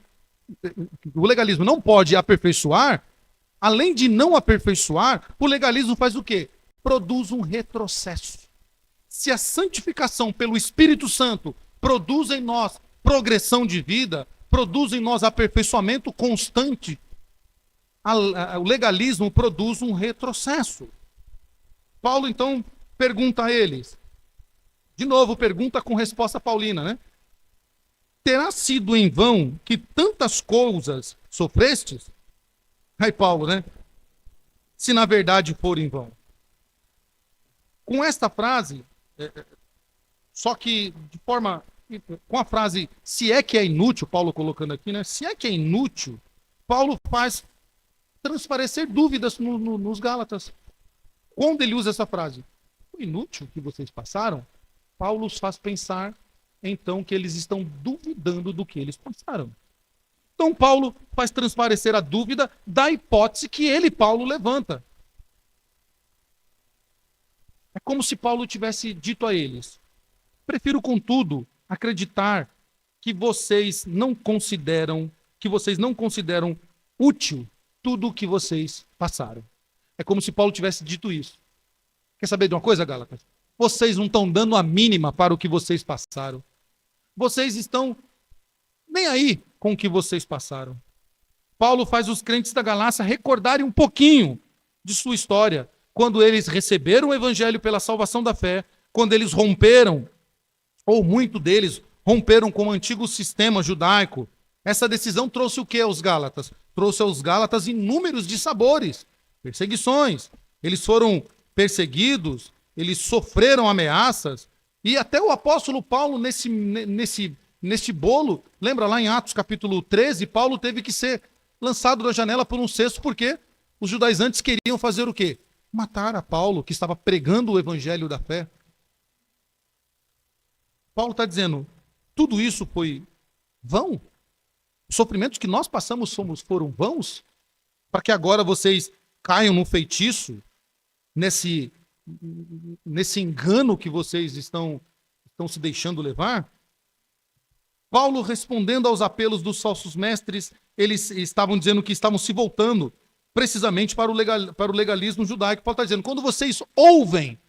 O legalismo não pode aperfeiçoar, além de não aperfeiçoar, o legalismo faz o quê? Produz um retrocesso. Se a santificação pelo Espírito Santo produz em nós progressão de vida, produz em nós aperfeiçoamento constante, o legalismo produz um retrocesso. Paulo, então, pergunta a eles, de novo, pergunta com resposta paulina, né? Terá sido em vão que tantas coisas sofrestes? Aí Paulo, né? Se na verdade for em vão. Com esta frase, só que de forma, com a frase, se é que é inútil, Paulo colocando aqui, né? Se é que é inútil, Paulo faz transparecer dúvidas nos Gálatas. Quando ele usa essa frase, o inútil que vocês passaram, Paulo os faz pensar, então, que eles estão duvidando do que eles passaram. Então, Paulo faz transparecer a dúvida da hipótese que ele, Paulo, levanta. É como se Paulo tivesse dito a eles, prefiro, contudo, acreditar que vocês não consideram útil tudo o que vocês passaram. É como se Paulo tivesse dito isso. Quer saber de uma coisa, Gálatas? Vocês não estão dando a mínima para o que vocês passaram. Vocês estão nem aí com o que vocês passaram. Paulo faz os crentes da Galácia recordarem um pouquinho de sua história, quando eles receberam o evangelho pela salvação da fé, quando eles romperam, ou muito deles romperam com o antigo sistema judaico. Essa decisão trouxe o que aos Gálatas? Trouxe aos Gálatas inúmeros dissabores, perseguições. Eles foram perseguidos, eles sofreram ameaças, e até o apóstolo Paulo, neste bolo, lembra lá em Atos capítulo 13, Paulo teve que ser lançado da janela por um cesto, porque os judaizantes queriam fazer o quê? Matar a Paulo, que estava pregando o evangelho da fé. Paulo está dizendo, tudo isso foi vão? Os sofrimentos que nós passamos foram vãos? Para que agora vocês caiam no feitiço, nesse engano que vocês estão se deixando levar? Paulo, respondendo aos apelos dos falsos mestres, eles estavam dizendo que estavam se voltando precisamente para o legalismo judaico. Paulo está dizendo, quando vocês ouvem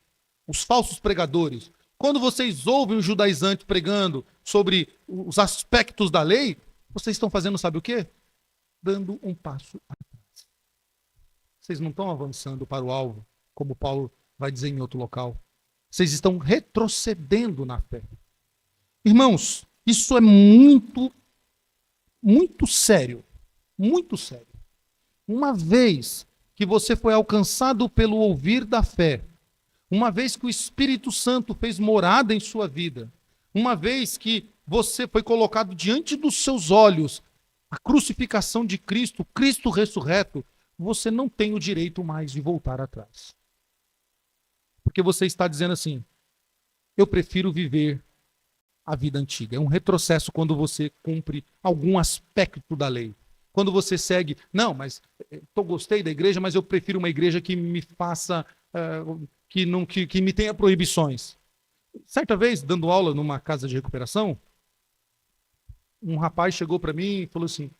os falsos pregadores, quando vocês ouvem os judaizantes pregando sobre os aspectos da lei, vocês estão fazendo, sabe o quê? Dando um passo atrás. Vocês não estão avançando para o alvo, como Paulo vai dizer em outro local. Vocês estão retrocedendo na fé. Irmãos, isso é muito, muito sério. Muito sério. Uma vez que você foi alcançado pelo ouvir da fé, uma vez que o Espírito Santo fez morada em sua vida, uma vez que você foi colocado diante dos seus olhos a crucificação de Cristo, Cristo ressurreto, você não tem o direito mais de voltar atrás. Porque você está dizendo assim, eu prefiro viver a vida antiga. É um retrocesso quando você cumpre algum aspecto da lei. Quando você segue, não, mas eu gostei da igreja, mas eu prefiro uma igreja que me faça, que me tenha proibições. Certa vez, dando aula numa casa de recuperação, um rapaz chegou para mim e falou assim,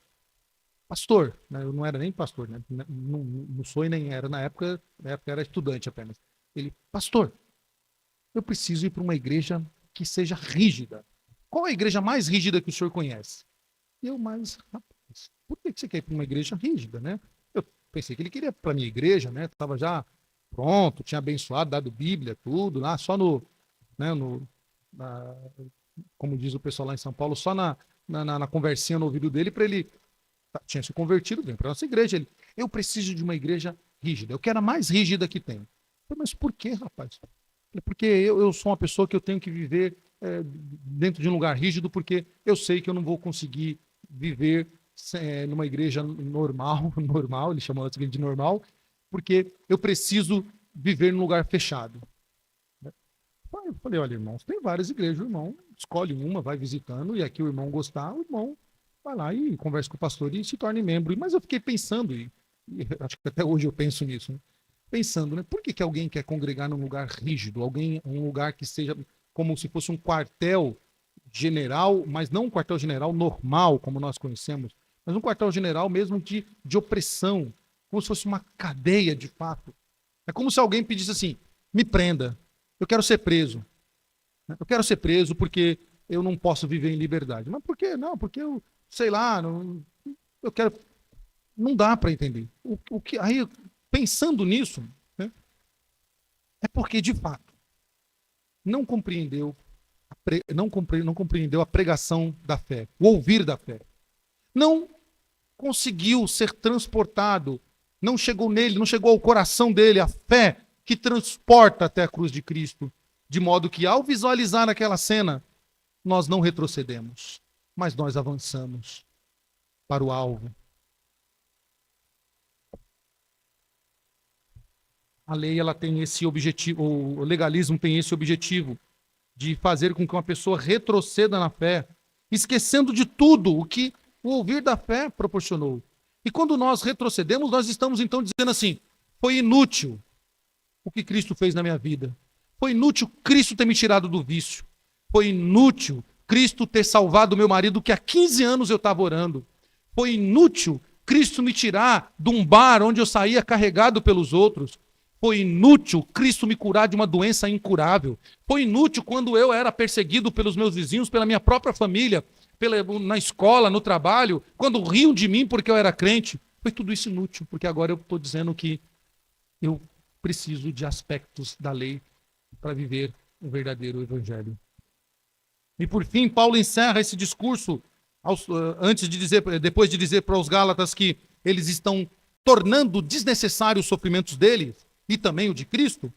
pastor, né, eu não era nem pastor, né, não sou e nem era, na época era estudante apenas. Ele, pastor, eu preciso ir para uma igreja que seja rígida. Qual é a igreja mais rígida que o senhor conhece? Eu, mas, rapaz, por que você quer ir para uma igreja rígida, né? pensei que ele queria para minha igreja, né? Estava já pronto, tinha abençoado, dado Bíblia, tudo, lá só né, como diz o pessoal lá em São Paulo, só na conversinha no ouvido dele para ele tinha se convertido, vem para nossa igreja. Eu preciso de uma igreja rígida, eu quero a mais rígida que tem. Mas por que, rapaz? Porque eu sou uma pessoa que eu tenho que viver dentro de um lugar rígido, porque eu sei que eu não vou conseguir viver numa igreja normal, ele chamou de normal, porque eu preciso viver num lugar fechado. Eu falei, olha, irmãos, tem várias igrejas, o irmão escolhe uma, vai visitando, e aqui o irmão gostar, o irmão vai lá e conversa com o pastor e se torne membro. Mas eu fiquei pensando, e acho que até hoje eu penso nisso, né? Pensando, né? Por que alguém quer congregar num lugar rígido, um lugar que seja como se fosse um quartel general, mas não um quartel general normal, como nós conhecemos, mas um quartel general mesmo de opressão, como se fosse uma cadeia de fato. É como se alguém pedisse assim, me prenda, eu quero ser preso. Eu quero ser preso porque eu não posso viver em liberdade. Mas por quê? Não, porque eu, sei lá, eu quero... Não dá para entender. Aí, pensando nisso, né, é porque, de fato, não compreendeu a pregação da fé, o ouvir da fé. Não conseguiu ser transportado, não chegou nele, não chegou ao coração dele a fé que transporta até a cruz de Cristo, de modo que, ao visualizar aquela cena, nós não retrocedemos, mas nós avançamos para o alvo. A lei, ela tem esse objetivo, o legalismo tem esse objetivo de fazer com que uma pessoa retroceda na fé, esquecendo de tudo o que o ouvir da fé proporcionou. E quando nós retrocedemos, nós estamos então dizendo assim, foi inútil o que Cristo fez na minha vida. Foi inútil Cristo ter me tirado do vício. Foi inútil Cristo ter salvado meu marido que há 15 anos eu estava orando. Foi inútil Cristo me tirar de um bar onde eu saía carregado pelos outros. Foi inútil Cristo me curar de uma doença incurável. Foi inútil quando eu era perseguido pelos meus vizinhos, pela minha própria família, na escola, no trabalho, quando riam de mim porque eu era crente. Foi tudo isso inútil, porque agora eu estou dizendo que eu preciso de aspectos da lei para viver o verdadeiro evangelho. E por fim, Paulo encerra esse discurso depois de dizer para os Gálatas que eles estão tornando desnecessários os sofrimentos deles e também o de Cristo.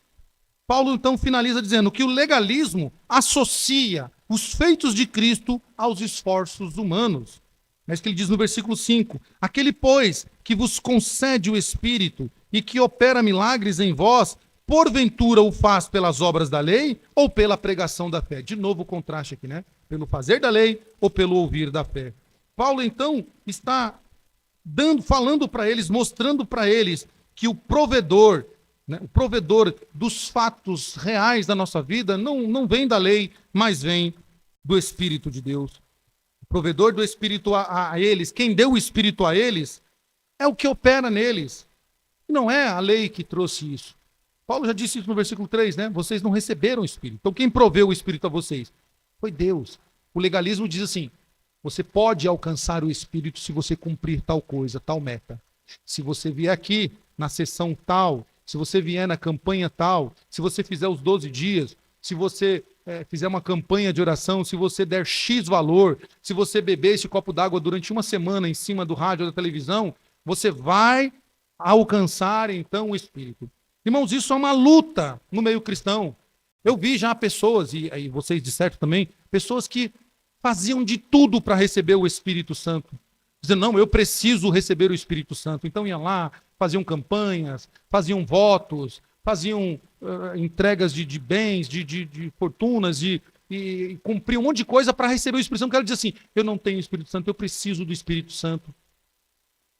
Paulo então finaliza dizendo que o legalismo associa os feitos de Cristo aos esforços humanos. É isso que ele diz no versículo 5. Aquele, pois, que vos concede o Espírito e que opera milagres em vós, porventura o faz pelas obras da lei ou pela pregação da fé? De novo o contraste aqui, né? Pelo fazer da lei ou pelo ouvir da fé. Paulo, então, está falando para eles, mostrando para eles que o provedor dos fatos reais da nossa vida não vem da lei, mas vem do Espírito de Deus. O provedor do Espírito a eles, quem deu o Espírito a eles, é o que opera neles. Não é a lei que trouxe isso. Paulo já disse isso no versículo 3, né? Vocês não receberam o Espírito. Então quem proveu o Espírito a vocês? Foi Deus. O legalismo diz assim, você pode alcançar o Espírito se você cumprir tal coisa, tal meta. Se você vier aqui na sessão tal, se você vier na campanha tal, se você fizer os 12 dias, se você fizer uma campanha de oração, se você der X valor, se você beber esse copo d'água durante uma semana em cima do rádio ou da televisão, você vai alcançar então o Espírito. Irmãos, isso é uma luta no meio cristão. Eu vi já pessoas, e vocês de certo também, pessoas que faziam de tudo para receber o Espírito Santo. Dizendo, não, eu preciso receber o Espírito Santo. Então iam lá, faziam campanhas, faziam votos, faziam entregas de bens, de fortunas, e cumpriam um monte de coisa para receber o Espírito Santo. Eu quero dizer assim, eu não tenho o Espírito Santo, eu preciso do Espírito Santo.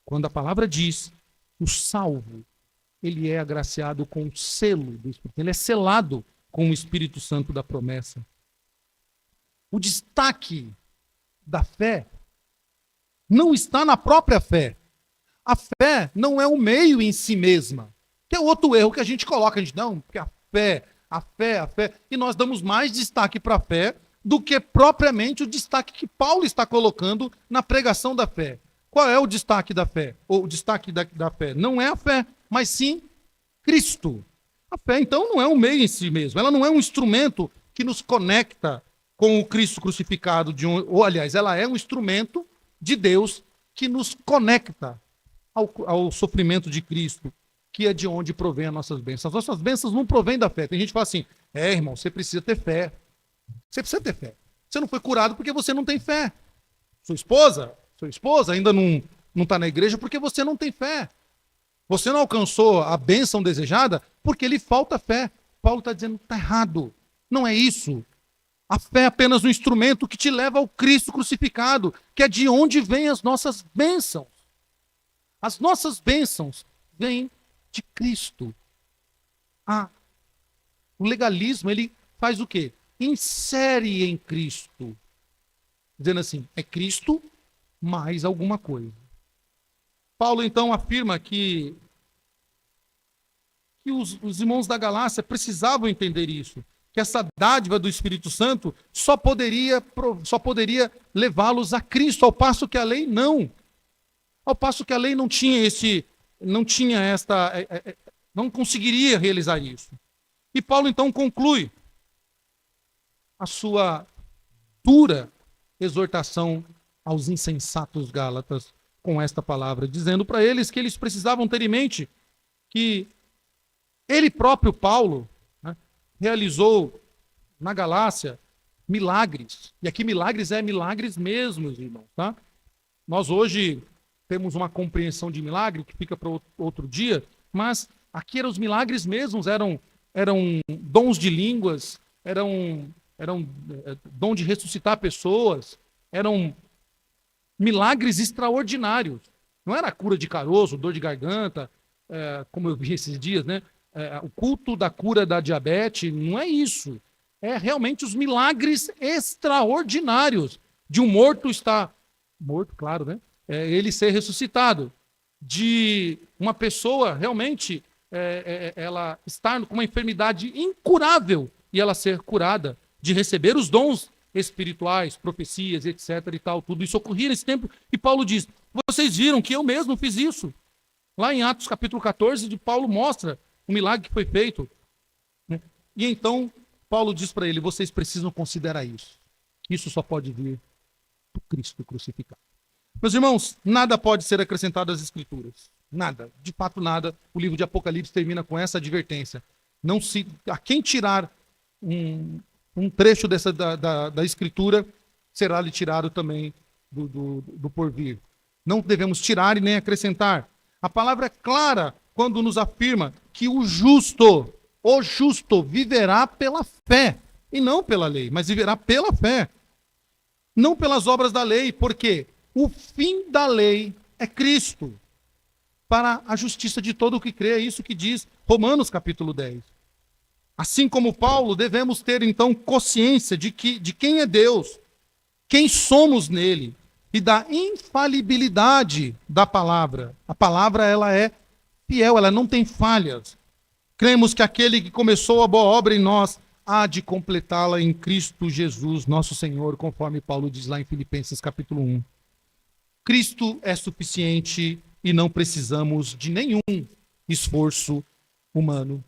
Quando a palavra diz, o salvo, ele é agraciado com o selo do Espírito, ele é selado com o Espírito Santo da promessa. O destaque da fé não está na própria fé. A fé não é o meio em si mesma. Que é outro erro que a gente coloca. A gente, não, porque a fé. E nós damos mais destaque para a fé do que propriamente o destaque que Paulo está colocando na pregação da fé. Qual é o destaque da fé? O destaque da fé não é a fé, mas sim Cristo. A fé, então, não é um meio em si mesmo. Ela não é um instrumento que nos conecta com o Cristo crucificado. Ou, aliás, ela é um instrumento de Deus que nos conecta ao sofrimento de Cristo, que é de onde provém as nossas bênçãos. As nossas bênçãos não provêm da fé. Tem gente que fala assim, irmão, você precisa ter fé. Você precisa ter fé. Você não foi curado porque você não tem fé. Sua esposa ainda não está na igreja porque você não tem fé. Você não alcançou a bênção desejada porque lhe falta fé. Paulo está dizendo que está errado. Não é isso. A fé é apenas um instrumento que te leva ao Cristo crucificado, que é de onde vêm as nossas bênçãos. As nossas bênçãos vêm de Cristo. O legalismo, ele faz o quê? Insere em Cristo. Dizendo assim, é Cristo mais alguma coisa. Paulo, então, afirma que os irmãos da Galácia precisavam entender isso. Que essa dádiva do Espírito Santo só poderia levá-los a Cristo, ao passo que a lei não. Ao passo que a lei não conseguiria realizar isso. E Paulo, então, conclui a sua dura exortação aos insensatos gálatas com esta palavra, dizendo para eles que eles precisavam ter em mente que ele próprio, Paulo, realizou na Galácia milagres. E aqui milagres é milagres mesmo, irmãos. Tá? Nós hoje temos uma compreensão de milagre que fica para outro dia, mas aqui eram os milagres mesmos, eram dons de línguas, eram dom de ressuscitar pessoas, eram milagres extraordinários. Não era a cura de caroço, dor de garganta, como eu vi esses dias, né? O culto da cura da diabetes, não é isso. É realmente os milagres extraordinários de um morto estar morto, claro, né? Ele ser ressuscitado, de uma pessoa realmente ela estar com uma enfermidade incurável e ela ser curada, de receber os dons espirituais, profecias, etc. e tal. Tudo isso ocorria nesse tempo. E Paulo diz, vocês viram que eu mesmo fiz isso. Lá em Atos capítulo 14, Paulo mostra o milagre que foi feito. E então, Paulo diz para ele, vocês precisam considerar isso. Isso só pode vir do Cristo crucificado. Meus irmãos, nada pode ser acrescentado às Escrituras. Nada. De fato, nada. O livro de Apocalipse termina com essa advertência. A quem tirar um trecho da Escritura, será-lhe tirado também do porvir. Não devemos tirar e nem acrescentar. A palavra é clara quando nos afirma que o justo viverá pela fé, e não pela lei, mas viverá pela fé. Não pelas obras da lei, porque o fim da lei é Cristo, para a justiça de todo o que crê. É isso que diz Romanos capítulo 10. Assim como Paulo, devemos ter então consciência de quem é Deus, quem somos nele, e da infalibilidade da palavra. A palavra, ela é fiel, ela não tem falhas. Cremos que aquele que começou a boa obra em nós há de completá-la em Cristo Jesus, nosso Senhor, conforme Paulo diz lá em Filipenses capítulo 1. Cristo é suficiente e não precisamos de nenhum esforço humano.